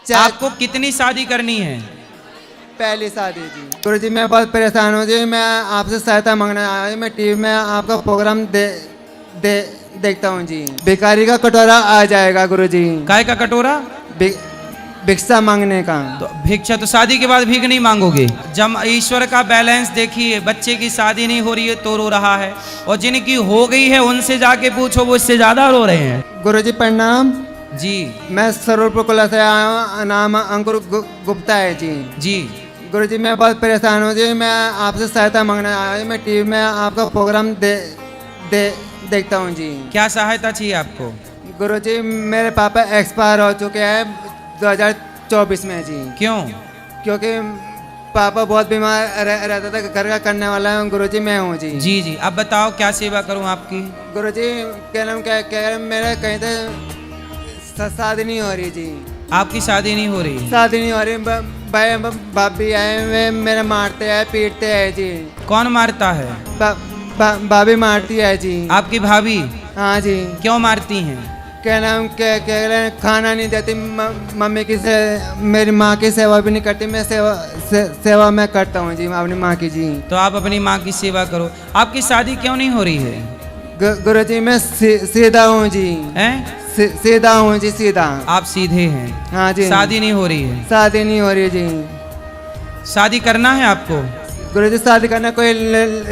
आपको कितनी शादी करनी है? पहली शादी जी। गुरु जी मैं बहुत परेशान हूँ जी, मैं आपसे सहायता मांगने आया हूँ। मैं टीवी में आपका प्रोग्राम देखता हूँ जी। भिखारी का कटोरा आ जाएगा गुरु जी। काय का कटोरा? भिक्षा मांगने का। तो भिक्षा तो शादी के बाद भीख नहीं मांगोगे। जब ईश्वर का बैलेंस देखिए, बच्चे की शादी नहीं हो रही है तो रो रहा है, और जिनकी हो गई है उनसे जाके पूछो वो इससे ज्यादा रो रहे हैं। गुरु जी प्रणाम जी। मैं स्वरूप कुला से आया हूँ, नाम अंकुर गुप्ता है जी। जी गुरु जी मैं बहुत परेशान हूँ जी, मैं आपसे सहायता मांगने आया हूँ। मैं टीवी में आपका प्रोग्राम देखता हूँ जी। क्या सहायता चाहिए आपको? गुरु जी मेरे पापा एक्सपायर हो चुके हैं 2024 में जी। क्यों? क्योंकि पापा बहुत बीमार रहता था, घर का करने वाला गुरु जी मैं हूँ जी। जी जी, अब बताओ क्या सेवा करूँ आपकी? गुरु जी क्या मेरे कहीं तो शादी नहीं हो रही जी। आपकी शादी नहीं हो रही? शादी नहीं हो रही। भाई भाभी आए वे मेरे मारते हैं पीटते हैं जी। कौन मारता है? भाभी मारती है जी। आपकी भाभी? हाँ जी। क्यों मारती हैं? क्या नाम क्या खाना नहीं देती, मम्मी की से मेरी माँ की सेवा भी नहीं करती। मैं सेवा मैं करता हूँ जी अपनी माँ की जी। तो आप अपनी माँ की सेवा करो। आपकी शादी क्यों नहीं हो रही है? गुरु जी मैं सीधा हूँ जी। हैं? सीधा हूँ जी, सीधा। आप सीधे हैं? हाँ जी। शादी नहीं हो रही है? शादी नहीं हो रही जी। शादी करना है आपको? गुरु जी शादी करना कोई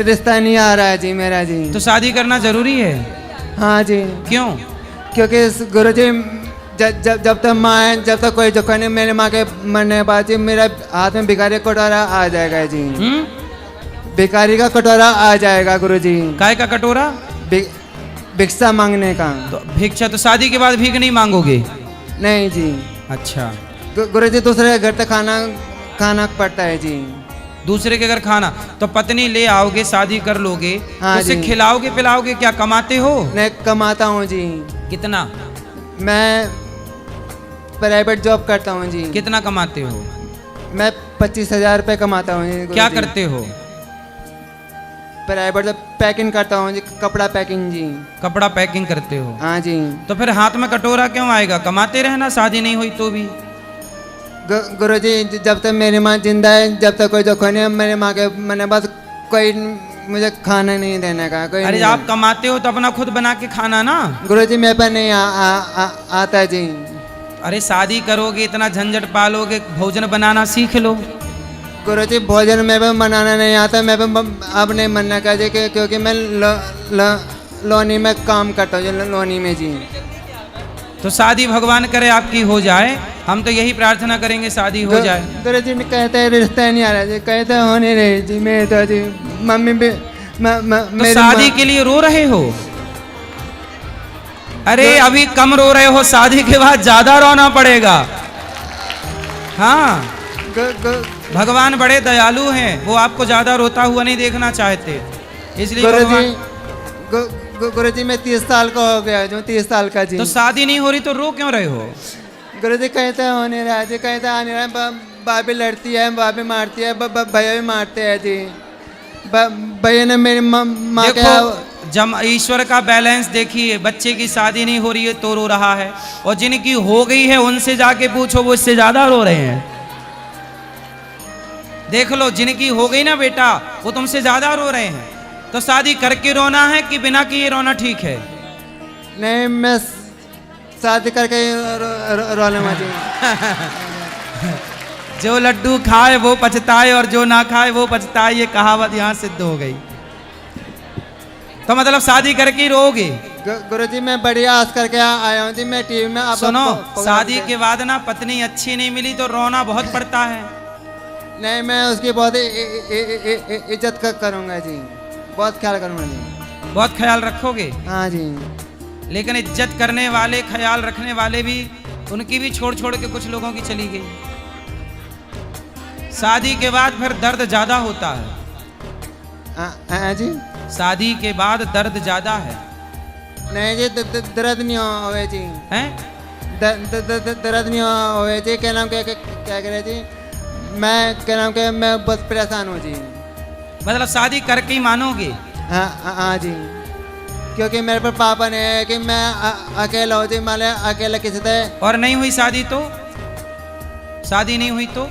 रिश्ता नहीं आ रहा है जी मेरा जी। तो शादी करना जरूरी है? हाँ जी। क्यों? क्योंकि गुरु जी जब तक माँ है, जब तक कोई जोखा नहीं, मेरी माँ के मरने के बाद जी मेरा हाथ में भिखारी का कटोरा आ जाएगा जी। भिखारी का कटोरा आ जाएगा गुरु जी। काय का कटोरा? भिक्षा मांगने का। तो भिक्षा तो शादी के बाद भीख नहीं मांगोगे? नहीं जी। अच्छा। गुरु जी दूसरे घर तक खाना पड़ता है जी। दूसरे के घर खाना तो पत्नी ले आओगे, शादी कर लोगे, हाँ उसे जी। खिलाओगे पिलाओगे, क्या कमाते हो? मैं कमाता हूँ जी। कितना? मैं प्राइवेट जॉब करता हूँ जी। कितना कमाते हो? मैं 25,000 रुपये कमाता हूँ जी। क्या करते हो? प्राइवेट पैकिंग करता हूँ जी, कपड़ा पैकिंग जी। कपड़ा पैकिंग करते हो? हाँ जी। तो फिर हाथ में कटोरा क्यों आएगा? कमाते रहना, शादी नहीं हुई तो भी। गुरु जी जब तक मेरी माँ जिंदा है, जब तक कोई जोखा नहीं है, मेरी माँ के मैंने बस कोई मुझे खाना नहीं देने का कोई। अरे आप कमाते हो तो अपना खुद बना के खाना ना। गुरु जी मेरे पर नहीं आता जी। अरे शादी करोगे, इतना झंझट पालोगे, भोजन बनाना सीख लो। गुरु जी भोजन मेरे पे बनाना नहीं आता, मेरे पे अब नहीं बनना का जी, क्योंकि मैं लोनी में काम करता हूँ, लोनी में जी। तो शादी भगवान करे आपकी हो जाए, हम तो यही प्रार्थना करेंगे शादी हो जाए। गुरु जी ने कहते हैं रिश्ता नहीं आ रहा जी, कहते हो नहीं रही जी। मेरे तो जी मम्मी भी तो शादी के लिए रो रहे हो? अरे अभी कम रो रहे हो, शादी के बाद ज्यादा रोना पड़ेगा। हाँ, भगवान बड़े दयालु हैं, वो आपको ज्यादा रोता हुआ नहीं देखना चाहते, इसलिए गुरु जी मैं 30 साल का हो गया जो, 30 साल का जी। तो शादी नहीं हो रही तो रो क्यों रहे हो? गुरु जी कहते हो नहीं रहा जी, कहते आ नहीं रहा। भाभी लड़ती है, भाभी मारती है, भैया भी मारते हैं जी। भैया ने मेरी माँ के जब ईश्वर का बैलेंस देखिए, बच्चे की शादी नहीं हो रही है तो रो रहा है, और जिनकी हो गई है उनसे जाके पूछो वो इससे ज्यादा रो रहे हैं। देख लो, जिनकी हो गई ना बेटा, वो तुमसे ज्यादा रो रहे हैं। तो शादी करके रोना है कि बिना किए रोना ठीक है? नहीं, मैं शादी करके रोने वाली। जो लड्डू खाए वो पछताए और जो ना खाए वो पछताए, ये कहावत यहाँ सिद्ध हो गई। तो मतलब शादी करके रोगे? गुरु जी मैं बढ़िया आस करके आया हूँ जी। मैं टीवी में सुनो, शादी के बाद ना पत्नी अच्छी नहीं मिली तो रोना बहुत पड़ता है। नहीं, मैं उसकी बहुत इज्जत करूँगा जी, बहुत ख्याल करूँगा जी। बहुत ख्याल रखोगे? हाँ जी। लेकिन इज्जत करने वाले, ख्याल रखने वाले भी, उनकी भी छोड़ छोड़ के कुछ लोगों की चली गई। शादी के बाद फिर दर्द ज्यादा होता है। हाँ जी। शादी के बाद दर्द ज्यादा है। नहीं जी, दर्द नहीं होवे जी। हैं? दर्द नहीं होवे जी। क्या नाम क्या करे जी, मैं क्या नाम के मैं बहुत परेशान हूँ जी। मतलब शादी करके ही मानोगे? हाँ जी, क्योंकि मेरे पर पापा ने है कि मैं अकेला हो जी, मान अकेला किसी से। और नहीं हुई शादी तो? शादी नहीं हुई तो?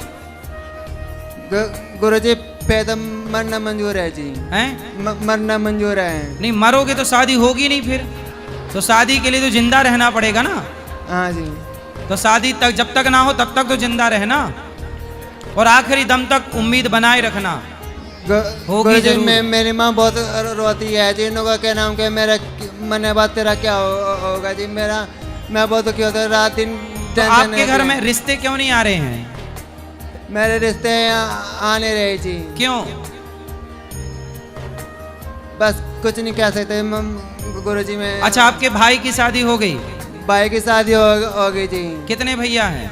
गुरुजी पैदा मरना मंजूर है जी। हैं? मरना मंजूर है। नहीं, मरोगे तो शादी होगी नहीं फिर। तो शादी के लिए तो जिंदा रहना पड़ेगा ना। हाँ जी। तो शादी तक जब तक ना हो तब तक तो जिंदा रहना और आखिरी दम तक उम्मीद बनाए रखना। होगी गुरुजी जरूर। मेरी माँ बहुत रोती है जी। इन्हों का क्या नाम के मेरा मरने बाद तेरा क्या होगा जी। मैं बहुत दुखी होता रात दिन। तो आपके घर में रिश्ते क्यों नहीं आ रहे हैं? मेरे रिश्ते आने रहे जी। क्यों? बस कुछ नहीं कह सकते गुरुजी में। अच्छा, आपके भाई की शादी हो गई? भाई की शादी हो गई जी। कितने भैया हैं?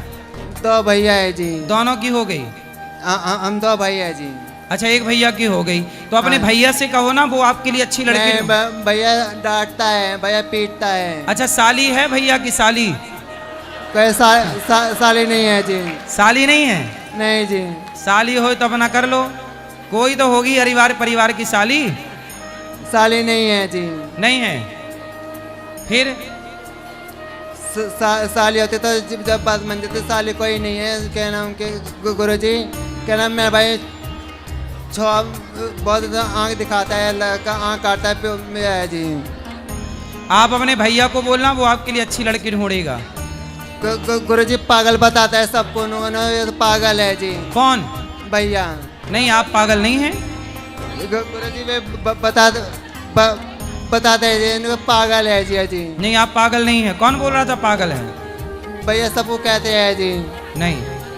2 भैया है जी। दोनों की हो गई? हम 2 भाई है जी। अच्छा, एक भैया की हो गई तो अपने हाँ। भैया से कहो ना, वो आपके लिए अच्छी लड़की नहीं, भैया डांटता है, भैया पीटता है। अच्छा, साली है भैया की? साली कोई साली नहीं है जी। साली नहीं है? नहीं जी। साली हो तो अपना कर लो, कोई तो होगी परिवार की साली। साली नहीं है जी। नहीं है? फिर साली होती तो जब बात बन जाती। साली कोई नहीं है। क्या नाम के गुरुजी, क्या नाम मेरा भाई बहुत आँख दिखाता है, लड़का आँख काटता है जी। आप अपने भैया को बोलना, वो आपके लिए अच्छी लड़की ढूंढेगा। गुरुजी पागल बताता है सबको। ये तो पागल है जी। कौन? भैया। नहीं, आप पागल नहीं हैं। गुरुजी वे बताते हैं जी। इनको पागल है जी। नहीं, आप पागल नहीं हैं। कौन बोल रहा था पागल है? भैया सबको कहते हैं जी। नहीं,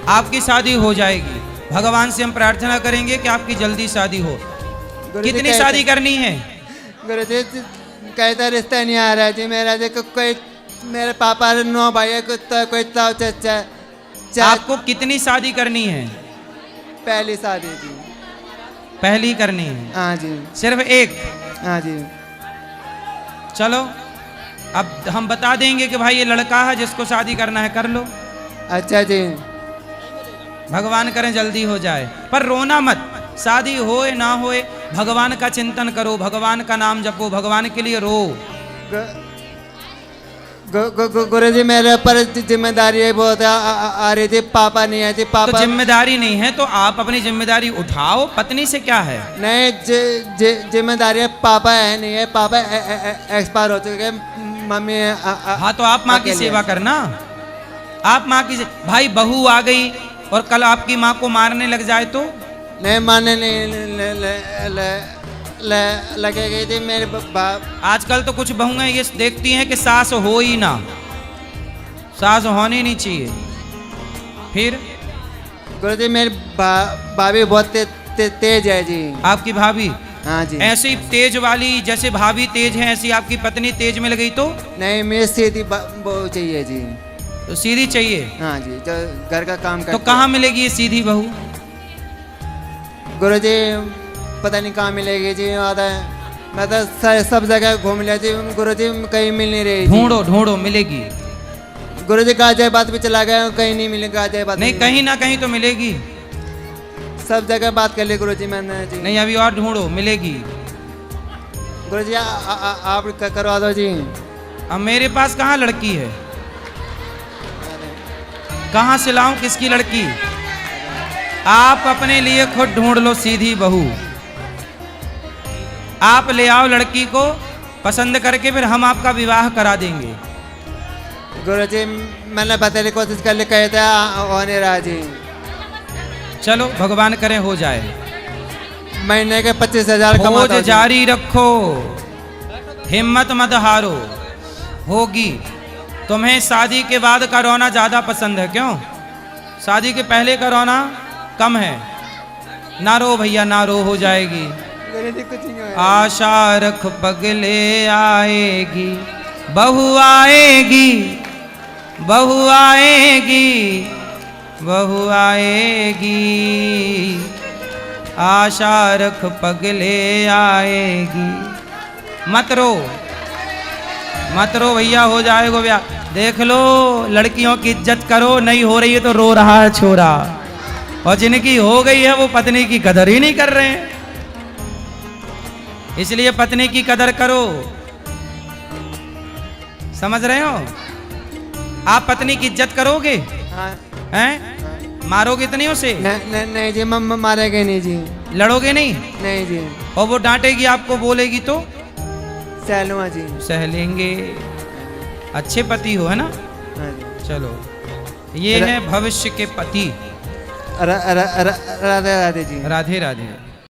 आपकी शादी हो जाएगी। भगवान से हम प्रार्थना करेंगे कि आपकी जल्दी शादी हो। कितनी शादी करनी है? गुरुजी कहता रिश्ता नहीं आ रहा है जी मेरा जी। कोई मेरे पापा 9 भाई है, कोई चाचा। आपको कितनी शादी करनी है? पहली शादी जी। पहली करनी है? हाँ जी। सिर्फ एक? हाँ जी। चलो, अब हम बता देंगे कि भाई ये लड़का है जिसको शादी करना है, कर लो। अच्छा जी। भगवान करें जल्दी हो जाए, पर रोना मत। शादी होए ना होए भगवान का चिंतन करो, भगवान का नाम जपो, भगवान के लिए रो। गुरुजी मेरे ऊपर जिम्मेदारी है बहुत आ रही थी। पापा नहीं है जी। तो पापा जिम्मेदारी नहीं है तो आप अपनी जिम्मेदारी उठाओ। पत्नी से क्या है? नहीं, जिम्मेदारी है। पापा है नहीं है। पापा एक्सपायर हो चुके हैं। मम्मी हाँ, तो आप माँ की सेवा करना। आप माँ की भाई बहू आ गई और कल आपकी माँ को मारने लग जाए तो? नहीं, मारने नहीं लगेगी थी मेरे बाप। आजकल तो कुछ बहुएं ये देखती हैं कि सास हो ही ना, सास होनी नहीं चाहिए। फिर गुरुजी मेरी भाभी बहुत तेज है जी। आपकी भाभी? हाँ जी। ऐसी तेज वाली, जैसे भाभी तेज है ऐसी आपकी पत्नी तेज में लगी तो? नहीं, मेरी सीधी बहू चाहिए जी। तो सीधी चाहिए? हाँ जी, जो घर का काम करती तो कहाँ मिलेगी ये सीधी बहू? गुरुजी पता नहीं कहाँ मिलेगी जी। मैं तो सब जगह घूम लिया जी। गुरुजी कहीं मिल नहीं रही। ढूंढो ढूंढो, मिलेगी। गुरुजी गाजियाबाद भी चला गया, कहीं नहीं मिले। गाजियाबाद नहीं, कहीं ना कहीं तो मिलेगी। सब जगह बात कर ली गुरुजी मैंने जी। नहीं, अभी और ढूंढो, मिलेगी। गुरुजी आप करवा दो जी। अब मेरे पास कहाँ लड़की है? कहाँ से लाऊं किसकी लड़की? आप अपने लिए खुद ढूंढ लो सीधी बहू। आप ले आओ लड़की को पसंद करके, फिर हम आपका विवाह करा देंगे। गुरुजी मैंने बताने की कोशिश कर ली, कहते होने रहा जी। चलो, भगवान करे हो जाए। महीने के 25,000 कमाता खोज जारी रखो, हिम्मत मत हारो, होगी। तुम्हें शादी के बाद का रोना ज्यादा पसंद है क्यों? शादी के पहले का रोना कम है। ना रो भैया, ना रो, हो जाएगी। कुछ नहीं। आशा रख पगले आएगी, बहू आएगी, बहू आएगी, बहू आएगी। आशा रख पगले आएगी। मत रो, मत रो भैया, हो जाएगा ब्याह। देख लो, लड़कियों की इज्जत करो। नहीं हो रही है तो रो रहा है छोरा, और जिनकी हो गई है वो पत्नी की कदर ही नहीं कर रहे हैं। इसलिए पत्नी की कदर करो। समझ रहे हो? आप पत्नी की इज्जत करोगे? हाँ। हैं? मारोगे तो नहीं उसे? नहीं जी, मारेंगे नहीं जी। लड़ोगे नहीं? नहीं जी। और वो डांटेगी आपको, बोलेगी तो? सहलूंगा जी। सह लेंगे। अच्छे पति हो, है ना? हाँ जी। चलो, ये है भविष्य के पति। राधे राधे जी। राधे राधे।